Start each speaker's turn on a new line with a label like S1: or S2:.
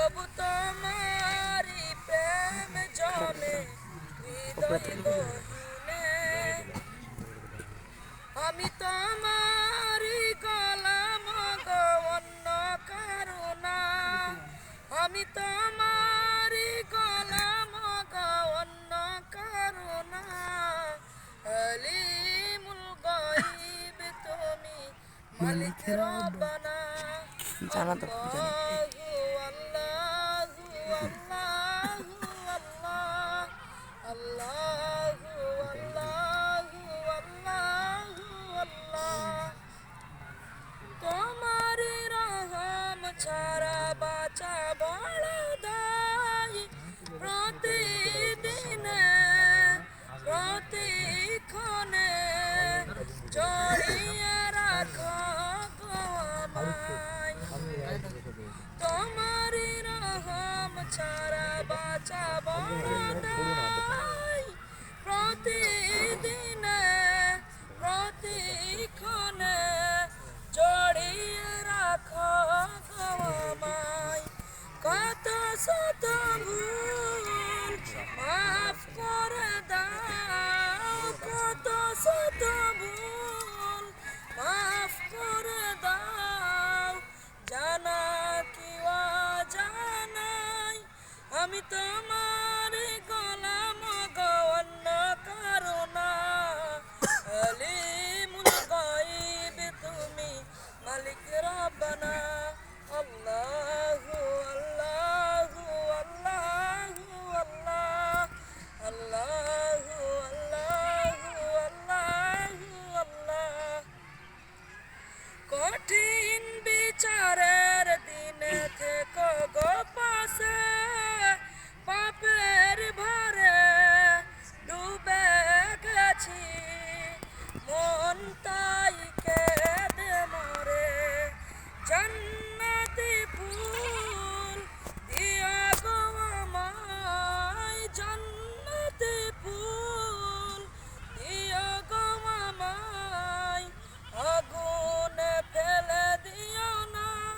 S1: তবু তোমারি প্রেম জমে হৃদয় গহীনে। আমি তোমারি গোলাম গো, অন্য কারো না। আমি তোমারি গোলাম গো, অন্য কারো না। আলিমুল গায়ব তুমি, মালিক রব্বানা।
S2: জানা তো জানি।
S1: আল্লাহু আল্লাহু আল্লাহু আল্লাহ, আল্লাহু আল্লাহু আল্লাহু আল্লাহ। তোমারি রহম ছাড়া বাঁচা বড় দায়। প্রতিদিনে প্রতিক্ষণে জড়িয়ে রাখো গো আমায়। তোমারি রহম ছাড়া বাঁচা বড় দায়। প্রতিদিনে প্রতিক্ষণে জড়িয়ে রাখো গো আমায়। কত শত ভুল মাফ করে দাও, কত শত ভুল মাফ করে দাও। জানা কি অজানাই আমি তোমার